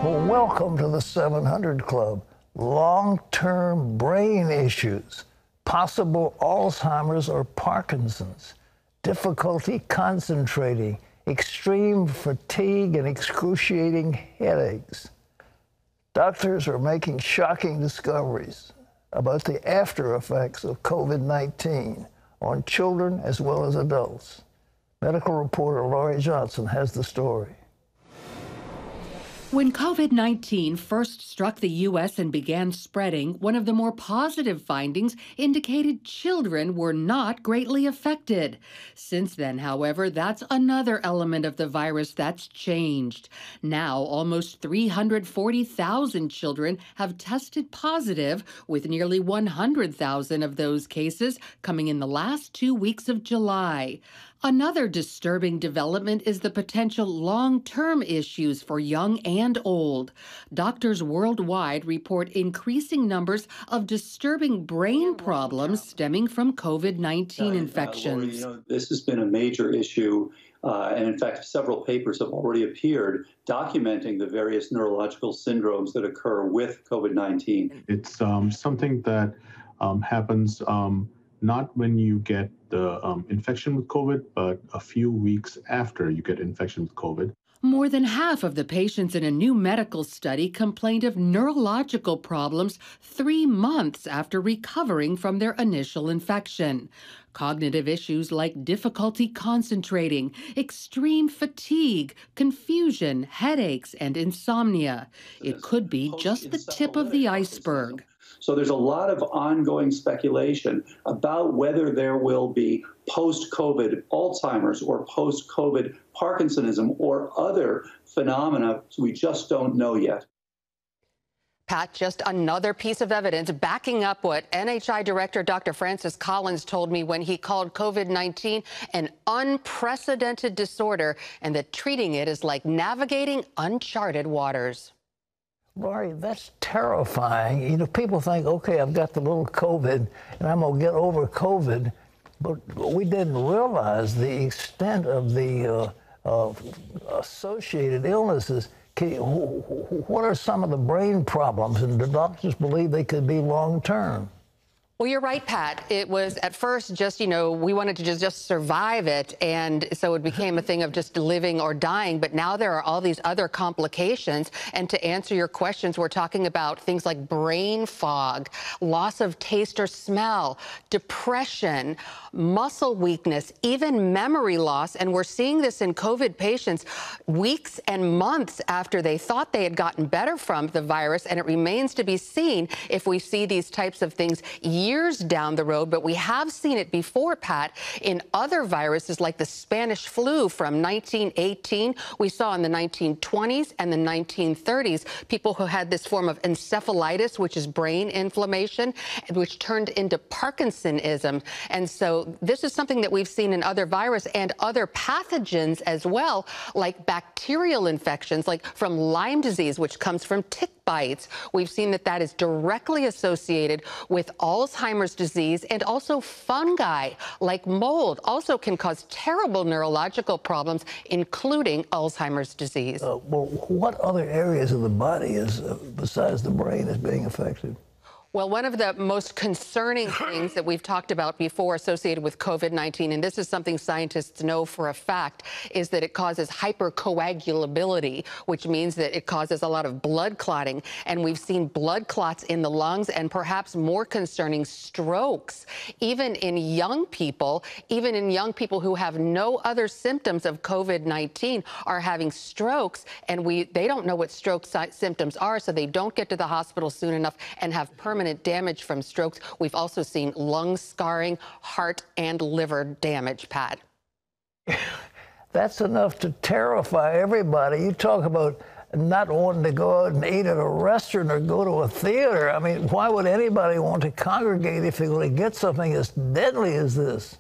Well, welcome to the 700 Club. Long-term brain issues, possible Alzheimer's or Parkinson's, difficulty concentrating, extreme fatigue, and excruciating headaches. Doctors are making shocking discoveries about the after effects of COVID-19 on children as well as adults. Medical reporter Laurie Johnson has the story. When COVID-19 first struck the U.S. and began spreading, one of the more positive findings indicated children were not greatly affected. Since then, however, that's another element of the virus that's changed. Now, almost 340,000 children have tested positive, with nearly 100,000 of those cases coming in the last 2 weeks of July. Another disturbing development is the potential long-term issues for young and old. Doctors worldwide report increasing numbers of disturbing brain problems stemming from COVID-19 infections. Lori, this has been a major issue, and in fact, several papers have already appeared documenting the various neurological syndromes that occur with COVID-19. It's something that happens not when you get the infection with COVID, but a few weeks after you get infection with COVID. More than half of the patients in a new medical study complained of neurological problems 3 months after recovering from their initial infection. Cognitive issues like difficulty concentrating, extreme fatigue, confusion, headaches, and insomnia. It could be just the tip of the iceberg. So there's a lot of ongoing speculation about whether there will be post-COVID Alzheimer's or post-COVID Parkinsonism or other phenomena. We just don't know yet. Pat, just another piece of evidence backing up what NHI Director Dr. Francis Collins told me when he called COVID-19 an unprecedented disorder and that treating it is like navigating uncharted waters. Laurie, that's terrifying. You know, people think, okay, I've got the little COVID and I'm going to get over COVID. But we didn't realize the extent of the associated illnesses. What are some of the brain problems? And the doctors believe they could be long-term. Well, you're right, Pat. It was at first just, we wanted to just survive it. And so it became a thing of just living or dying. But now there are all these other complications. And to answer your questions, we're talking about things like brain fog, loss of taste or smell, depression, muscle weakness, even memory loss. And we're seeing this in COVID patients weeks and months after they thought they had gotten better from the virus. And it remains to be seen if we see these types of things years down the road, but we have seen it before, Pat, in other viruses like the Spanish flu from 1918. We saw in the 1920s and the 1930s people who had this form of encephalitis, which is brain inflammation, which turned into Parkinsonism. And so this is something that we've seen in other viruses and other pathogens as well, like bacterial infections, like from Lyme disease, which comes from tick bites. We've seen that that is directly associated with Alzheimer's disease, and also fungi like mold also can cause terrible neurological problems, including Alzheimer's disease. Well, what other areas of the body is, besides the brain, is being affected? Well, one of the most concerning things that we've talked about before associated with COVID-19, and this is something scientists know for a fact, is that it causes hypercoagulability, which means that it causes a lot of blood clotting. And we've seen blood clots in the lungs and perhaps more concerning strokes, even in young people who have no other symptoms of COVID-19 are having strokes. And they don't know what stroke symptoms are, so they don't get to the hospital soon enough and have permanent damage from strokes. We've also seen lung scarring, heart and liver damage, Pat. That's enough to terrify everybody. You talk about not wanting to go out and eat at a restaurant or go to a theater. I mean, why would anybody want to congregate if you're going to get something as deadly as this?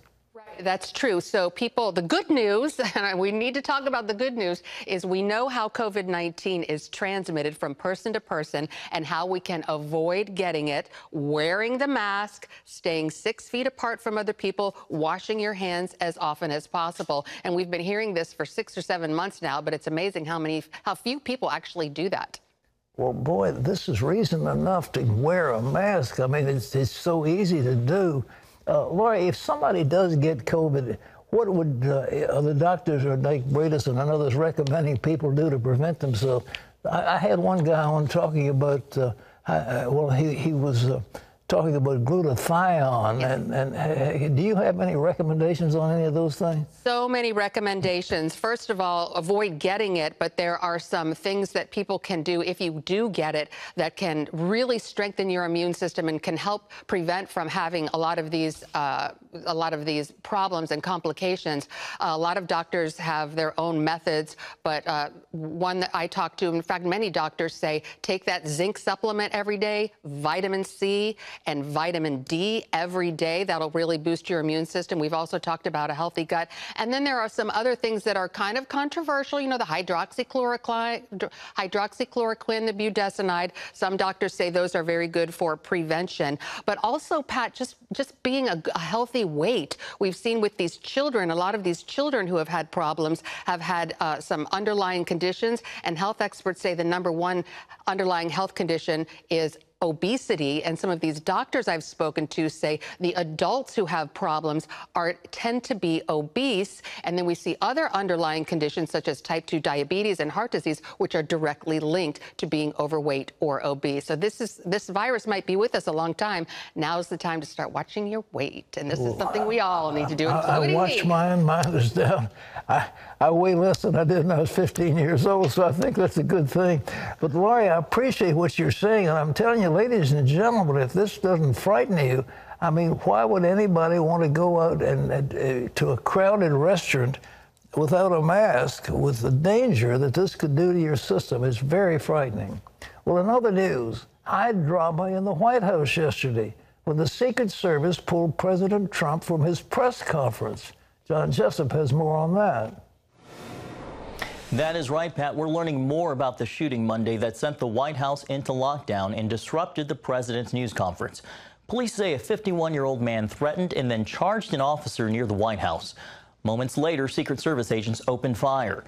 That's true. So the good news, and we need to talk about the good news, is we know how COVID-19 is transmitted from person to person and how we can avoid getting it, wearing the mask, staying 6 feet apart from other people, washing your hands as often as possible. And we've been hearing this for 6 or 7 months now, but it's amazing how few people actually do that. Well, boy, this is reason enough to wear a mask. I mean, it's so easy to do. Lori, if somebody does get COVID, what would the doctors or like Bredesen and others recommending people do to prevent themselves? I had one guy on talking about, he was talking about glutathione. Yes. And do you have any recommendations on any of those things? So many recommendations. First of all, avoid getting it, but there are some things that people can do if you do get it that can really strengthen your immune system and can help prevent from having a lot of these problems and complications. A lot of doctors have their own methods, but one that I talk to, in fact, many doctors say, take that zinc supplement every day, vitamin C, and vitamin D every day. That'll really boost your immune system. We've also talked about a healthy gut. And then there are some other things that are kind of controversial. You know, the hydroxychloroquine, the budesonide. Some doctors say those are very good for prevention. But also, Pat, just being a healthy weight. We've seen with these children, a lot of these children who have had problems have had some underlying conditions. And health experts say the #1 underlying health condition is obesity, and some of these doctors I've spoken to say the adults who have problems tend to be obese, and then we see other underlying conditions such as type 2 diabetes and heart disease, which are directly linked to being overweight or obese. So this virus might be with us a long time. Now's the time to start watching your weight, and this is something we all need to do. I watch mine. Mine is down. I weigh less than I did when I was 15 years old, so I think that's a good thing. But Laurie, I appreciate what you're saying, and I'm telling you, ladies and gentlemen, if this doesn't frighten you, I mean, why would anybody want to go out and to a crowded restaurant without a mask with the danger that this could do to your system? It's very frightening. Well, in other news, high drama in the White House yesterday when the Secret Service pulled President Trump from his press conference. John Jessup has more on that. That is right, Pat. We're learning more about the shooting Monday that sent the White House into lockdown and disrupted the president's news conference. Police say a 51-year-old man threatened and then charged an officer near the White House. Moments later, Secret Service agents opened fire.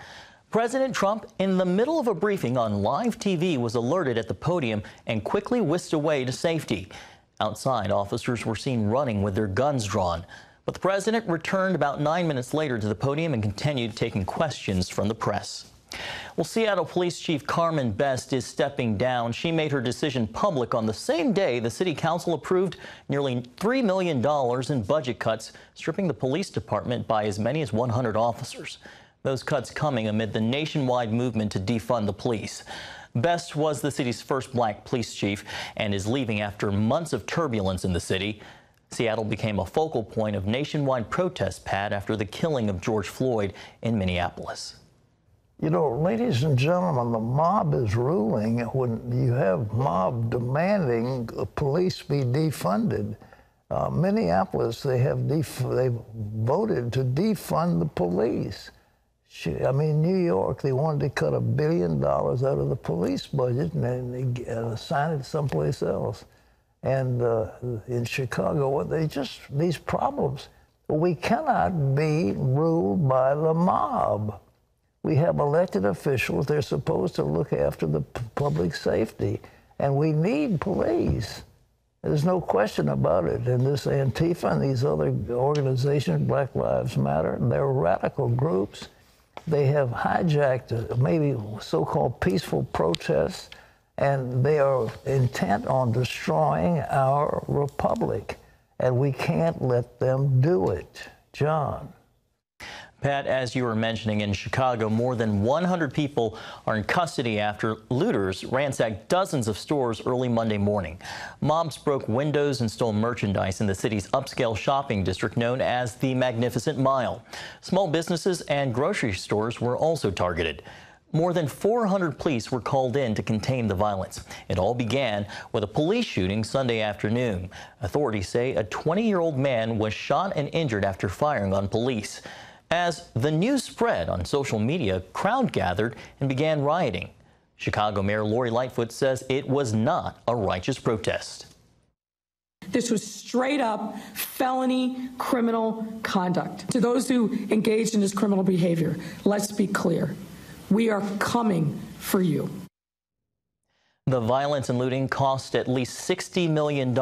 President Trump, in the middle of a briefing on live TV, was alerted at the podium and quickly whisked away to safety. Outside, officers were seen running with their guns drawn. But the president returned about 9 minutes later to the podium and continued taking questions from the press. Well, Seattle Police Chief Carmen Best is stepping down. She made her decision public on the same day the city council approved nearly $3 million in budget cuts, stripping the police department by as many as 100 officers. Those cuts coming amid the nationwide movement to defund the police. Best was the city's first black police chief and is leaving after months of turbulence in the city. Seattle became a focal point of nationwide protest, Pat, after the killing of George Floyd in Minneapolis. You know, ladies and gentlemen, the mob is ruling. When you have mob demanding police be defunded, Minneapolis, they voted to defund the police. I mean, New York, they wanted to cut $1 billion out of the police budget and they assign it someplace else. And in Chicago, these problems. We cannot be ruled by the mob. We have elected officials. They're supposed to look after the public safety. And we need police. There's no question about it. And this Antifa and these other organizations, Black Lives Matter, they're radical groups. They have hijacked maybe so-called peaceful protests, and they are intent on destroying our republic. And we can't let them do it. John. Pat, as you were mentioning, in Chicago, more than 100 people are in custody after looters ransacked dozens of stores early Monday morning. Mobs broke windows and stole merchandise in the city's upscale shopping district known as the Magnificent Mile. Small businesses and grocery stores were also targeted. More than 400 police were called in to contain the violence. It all began with a police shooting Sunday afternoon. Authorities say a 20-year-old man was shot and injured after firing on police. As the news spread on social media, a crowd gathered and began rioting. Chicago Mayor Lori Lightfoot says it was not a righteous protest. This was straight up felony criminal conduct. To those who engaged in this criminal behavior, let's be clear. We are coming for you. The violence and looting cost at least $60 million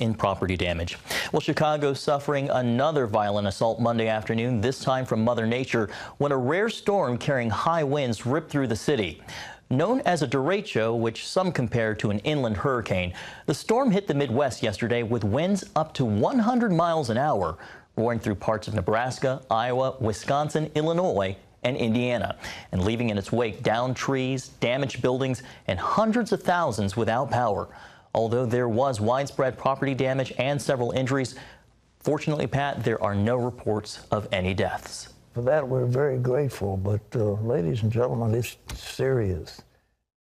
in property damage. Well, Chicago's suffering another violent assault Monday afternoon, this time from Mother Nature, when a rare storm carrying high winds ripped through the city. Known as a derecho, which some compare to an inland hurricane, the storm hit the Midwest yesterday with winds up to 100 miles an hour, roaring through parts of Nebraska, Iowa, Wisconsin, Illinois, and Indiana, and leaving in its wake downed trees, damaged buildings, and hundreds of thousands without power. Although there was widespread property damage and several injuries, fortunately, Pat, there are no reports of any deaths. For that, we're very grateful, but ladies and gentlemen, it's serious.